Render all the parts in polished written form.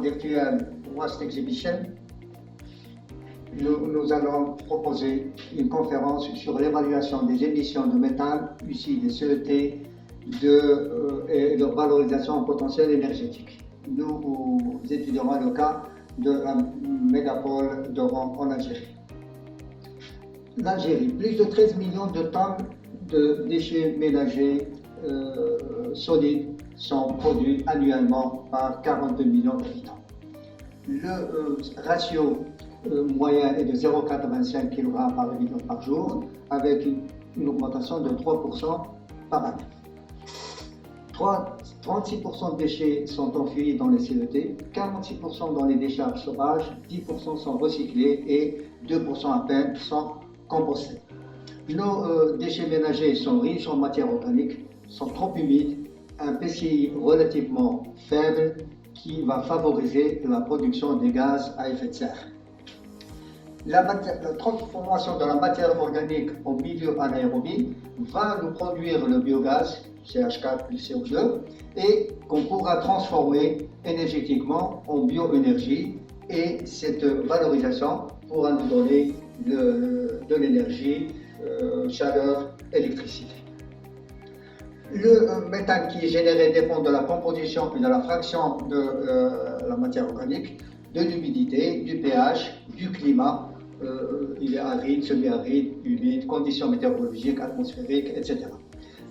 virtuel Waste Exhibition, nous allons proposer une conférence sur l'évaluation des émissions de méthane issues des CET et leur valorisation en potentiel énergétique. Nous étudierons le cas de la mégapole d'Oran en Algérie. L'Algérie, plus de 13 millions de tonnes de déchets ménagers solides sont produits annuellement par 42 millions d'habitants. Le ratio moyen est de 0,85 kg par habitant par jour, avec une augmentation de 3% par année. 36% de déchets sont enfouis dans les CET, 46% dans les décharges sauvages, 10% sont recyclés et 2% à peine sont compostés. Nos déchets ménagers sont riches en matière organique, sont trop humides, un PCI relativement faible qui va favoriser la production des gaz à effet de serre. La transformation de la matière organique au milieu anaérobie va nous produire le biogaz, CH4 plus CO2, et qu'on pourra transformer énergétiquement en bioénergie, et cette valorisation pourra nous donner de l'énergie, chaleur, électricité. Le méthane qui est généré dépend de la composition et de la fraction de la matière organique, de l'humidité, du pH, du climat. Il est aride, semi-aride, humide, conditions météorologiques, atmosphériques, etc.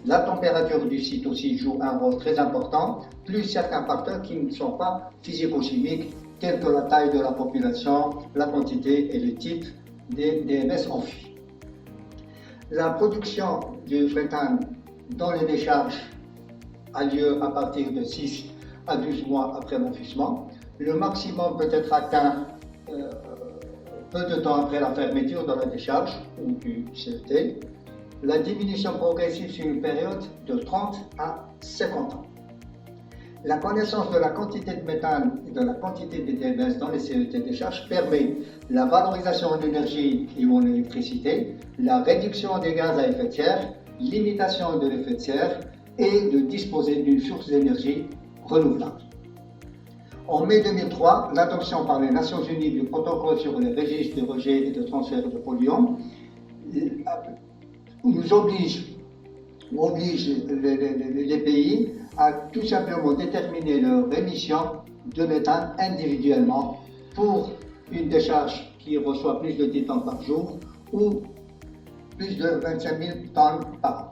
La température du site aussi joue un rôle très important, plus certains facteurs qui ne sont pas physico-chimiques, tels que la taille de la population, la quantité et le type des DMS enfouis. La production du méthane dans les décharges a lieu à partir de 6 à 12 mois après l'enfouissement. Le maximum peut être atteint peu de temps après la fermeture de la décharge ou du CET. La diminution progressive sur une période de 30 à 50 ans. La connaissance de la quantité de méthane et de la quantité de DMS dans les CET décharges permet la valorisation en énergie et en électricité, la réduction des gaz à effet de serre, limitation de l'effet de serre et de disposer d'une source d'énergie renouvelable. En mai 2003, l'adoption par les Nations Unies du protocole sur les registres de rejet et de transfert de polluants nous oblige les pays à tout simplement déterminer leur émission de méthane individuellement pour une décharge qui reçoit plus de 10 tonnes par jour ou plus de 25 000 tonnes par an.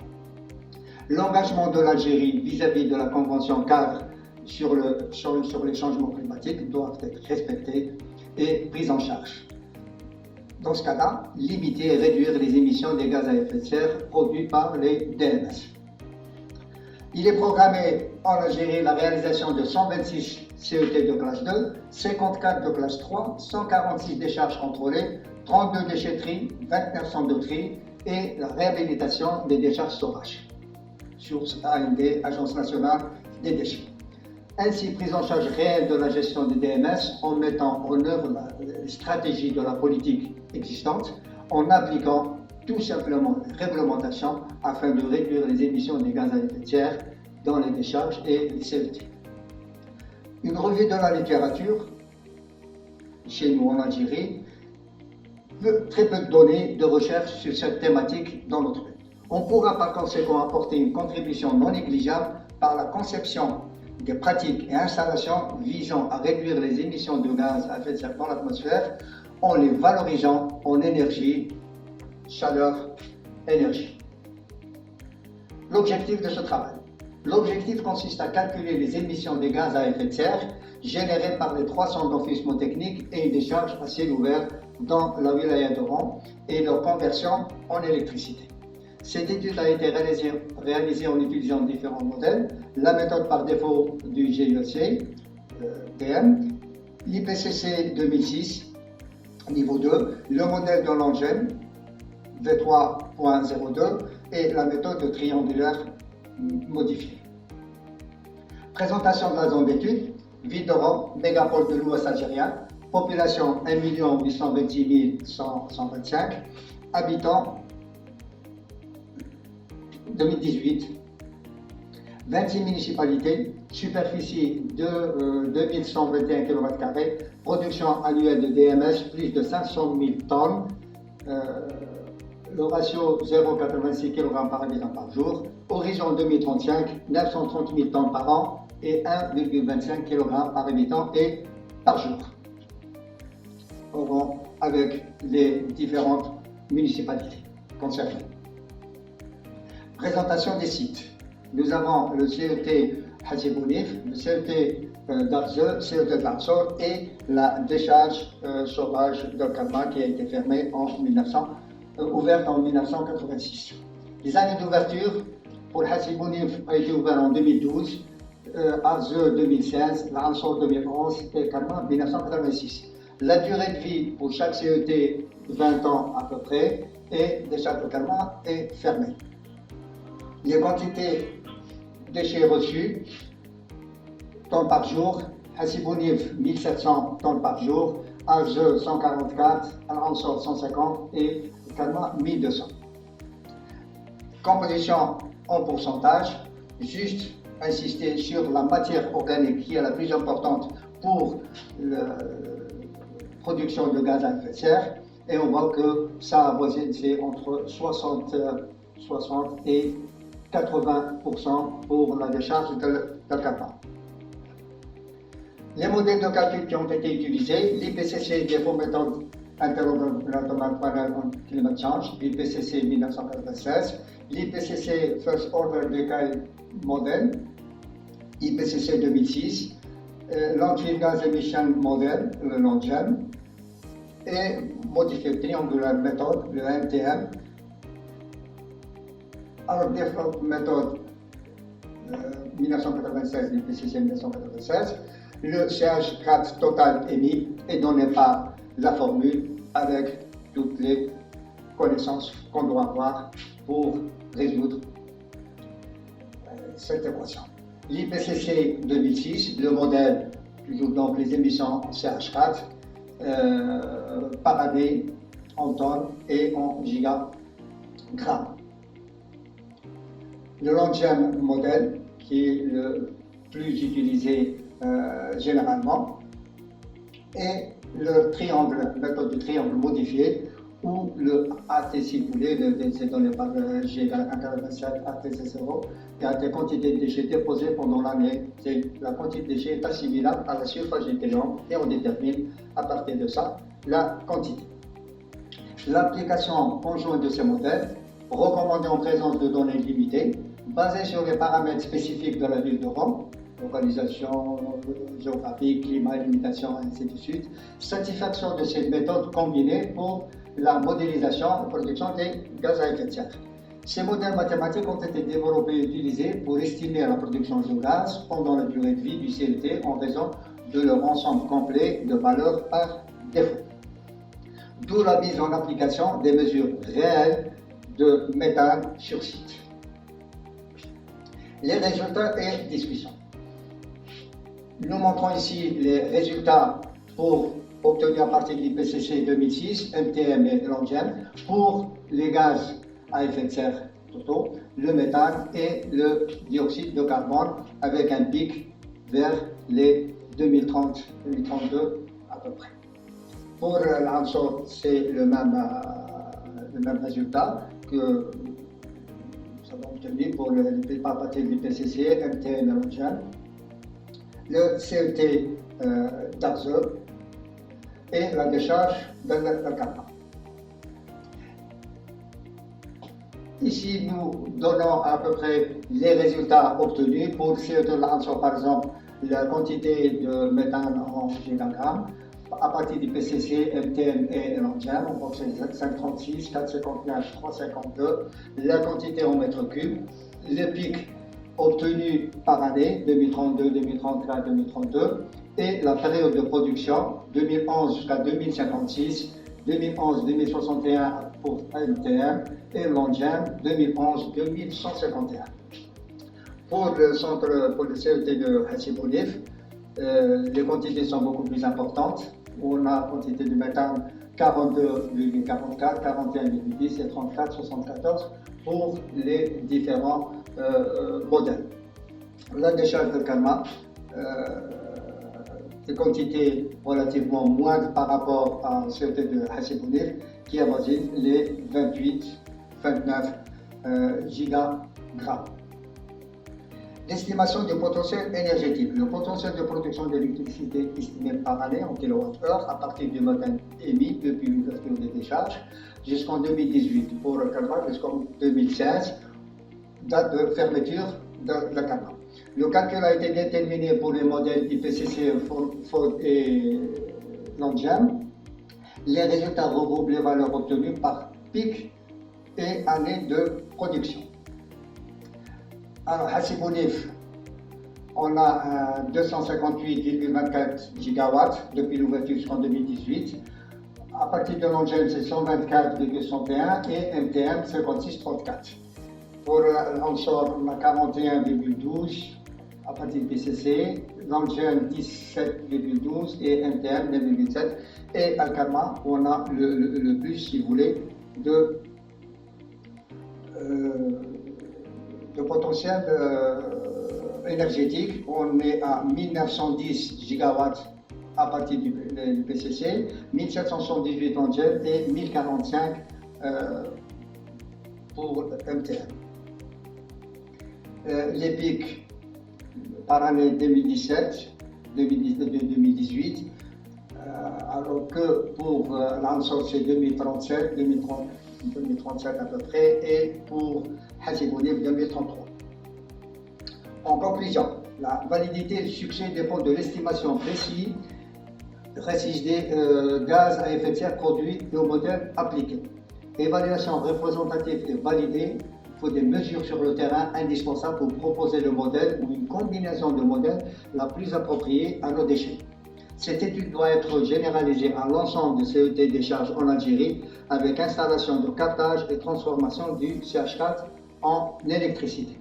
L'engagement de l'Algérie vis-à-vis de la Convention cadre sur les changements climatiques doit être respecté et pris en charge. Dans ce cas-là, limiter et réduire les émissions des gaz à effet de serre produits par les DMS. Il est programmé en Algérie la réalisation de 126 CET de classe 2, 54 de classe 3, 146 décharges contrôlées, 32 déchetteries, 29 centres de tri et la réhabilitation des décharges sauvages. Source AND, Agence nationale des déchets. Ainsi, prise en charge réelle de la gestion des DMS en mettant en œuvre la stratégie de la politique existante, en appliquant tout simplement les réglementations afin de réduire les émissions des gaz à effet de serre dans les décharges et les CET. Une revue de la littérature, chez nous en Algérie, très peu de données de recherche sur cette thématique dans notre pays. On pourra par conséquent apporter une contribution non négligeable par la conception des pratiques et installations visant à réduire les émissions de gaz à effet de serre dans l'atmosphère en les valorisant en énergie, chaleur, énergie. L'objectif de ce travail. L'objectif consiste à calculer les émissions des gaz à effet de serre générées par les 3 centres d'enfouissement technique et une décharge à ciel ouvert dans la wilaya d'Oran et leur conversion en électricité. Cette étude a été réalisée en utilisant différents modèles, la méthode par défaut du GIEC, DM, l'IPCC 2006, niveau 2, le modèle de l'Angen, V3.02 et la méthode triangulaire modifiée. Présentation de la zone d'étude, ville d'Oran, mégapole de l'Ouest algérien, population 1 826 125, habitants 2018, 26 municipalités, superficie de 2121 km², production annuelle de DMS plus de 500 000 tonnes, le ratio 0,86 kg par habitant par jour, horizon 2035, 930 000 tonnes par an et 1,25 kg par habitant et par jour. Avec les différentes municipalités concernées. Présentation des sites. Nous avons le CET Hassibounif, le CET d'Arze, CET de Lansor et la décharge sauvage de Kalma qui a été fermée ouverte en 1986. Les années d'ouverture pour Hassibounif a été ouvert en 2012, Arze 2016, Lansor 2011 et Kalma 1986. La durée de vie pour chaque CET, 20 ans à peu près, et décharge de Kalma est fermée. Les quantités de déchets reçus, tonnes par jour, Hassibounif 1700 tonnes par jour, Arze 144, Al-Ansor 150 et Kalma 1200. Composition en pourcentage, juste insister sur la matière organique qui est la plus importante pour la production de gaz à effet de serre, et on voit que ça avoisine, c'est entre 60 et 80% pour la décharge de Kalma. Les modèles de calcul qui ont été utilisés, l'IPCC Défaut Méthode Intergovernmental Panel on Climate Change, l'IPCC 1996, l'IPCC First Order Decay Model, IPCC 2006, Landfill Gas Emission Model, le LONGEM, et modifié triangulaire méthode, le MTM. Alors, Default Méthode 1996, l'IPCC 1996, le CH4 total émis est donné par la formule avec toutes les connaissances qu'on doit avoir pour résoudre cette équation. L'IPCC 2006, le modèle, toujours donc les émissions CH4 par année en tonnes et en gigagrammes. Le LONGEM modèle, qui est le plus utilisé généralement, et le triangle, méthode du triangle modifié, ou le AT si vous voulez, c'est donné par le G égale 1,87 ATC0, et à des quantités de déchets déposés pendant l'année. La quantité de déchets est assimilable à la surface du terrain et on détermine à partir de ça la quantité. L'application conjointe de ces modèles, recommandée en présence de données limitées, basée sur les paramètres spécifiques de la ville de Rome, localisation, géographique, climat, limitation, ainsi de suite, satisfaction de cette méthode combinée pour la modélisation et production des gaz à effet de serre. Ces modèles mathématiques ont été développés et utilisés pour estimer la production de gaz pendant la durée de vie du CET en raison de leur ensemble complet de valeurs par défaut. D'où la mise en application des mesures réelles de méthane sur site. Les résultats et discussions. Nous montrons ici les résultats pour obtenus à partir de l'IPCC 2006, MTM et LONGEM pour les gaz à effet de serre totaux, le méthane et le dioxyde de carbone avec un pic vers les 2030-2032 à peu près. Pour l'Ansor, c'est le même résultat que nous avons obtenu pour à partir de l'IPCC, MTM et LONGEM. Le CET d'Arze et la décharge de Kalma. Ici, nous donnons à peu près les résultats obtenus. Pour CET de l'Ansor, par exemple, la quantité de méthane en gigagrammes. À partir du PCC, MTM et LONGEM, on voit que c'est 536, 459, 352. La quantité en mètres cubes. Le pic obtenu par année, 2032, 2033, 2032, et la période de production, 2011 jusqu'à 2056, 2011-2061 pour MTM et LONGEM, 2011-2151. Pour le centre, pour le CET de Hassibounif, les quantités sont beaucoup plus importantes. On a quantité de méthane 42,44, 41,10 et 34,74 pour les différents modèles. la décharge de Karma, des quantités relativement moindres par rapport à celle de Hassibounif, qui avoisine les 28-29 gigagrammes. L'estimation du potentiel énergétique. Le potentiel de production d'électricité estimé par année en kWh à partir du matin émis depuis l'ouverture des décharges jusqu'en 2018 pour le Karma jusqu'en 2016, date de fermeture de la Karma. Le calcul a été déterminé pour les modèles IPCC Ford et Longem. Les résultats regroupent les valeurs obtenues par pic et année de production. Alors, Hassibounif, on a 258,24 gigawatts depuis l'ouverture jusqu'en 2018. À partir de Longem, c'est 124,61 et MTM 56,34. Pour l'onshore, on a 41,12 à partir du PCC, Longem 17,12 et MTM 9,7. Et à Karma, on a le plus, si vous voulez, de potentiel énergétique. On est à 1910 gigawatts à partir du PCC, 1778 Longem et 1045 pour MTM. Les pics par année 2017-2018, alors que pour l'Ansor c'est 2037, 2037 à peu près, et pour Hassibounif 2033. En conclusion, la validité et le succès dépendent de l'estimation précise des gaz à effet de serre produits et au modèle appliqué. Évaluation représentative et validée. Il faut des mesures sur le terrain indispensables pour proposer le modèle ou une combinaison de modèles la plus appropriée à nos déchets. Cette étude doit être généralisée à l'ensemble des CET décharges en Algérie avec installation de captage et transformation du CH4 en électricité.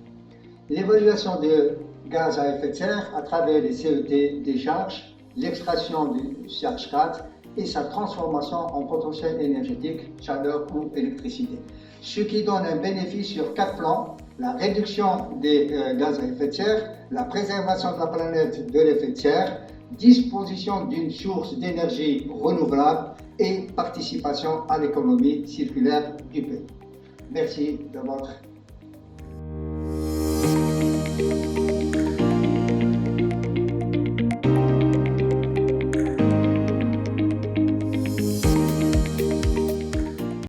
L'évaluation des gaz à effet de serre à travers les CET décharges, l'extraction du CH4 et sa transformation en potentiel énergétique, chaleur ou électricité. Ce qui donne un bénéfice sur 4 plans: la réduction des gaz à effet de serre, la préservation de la planète de l'effet de serre, disposition d'une source d'énergie renouvelable et participation à l'économie circulaire du pays. Merci de votre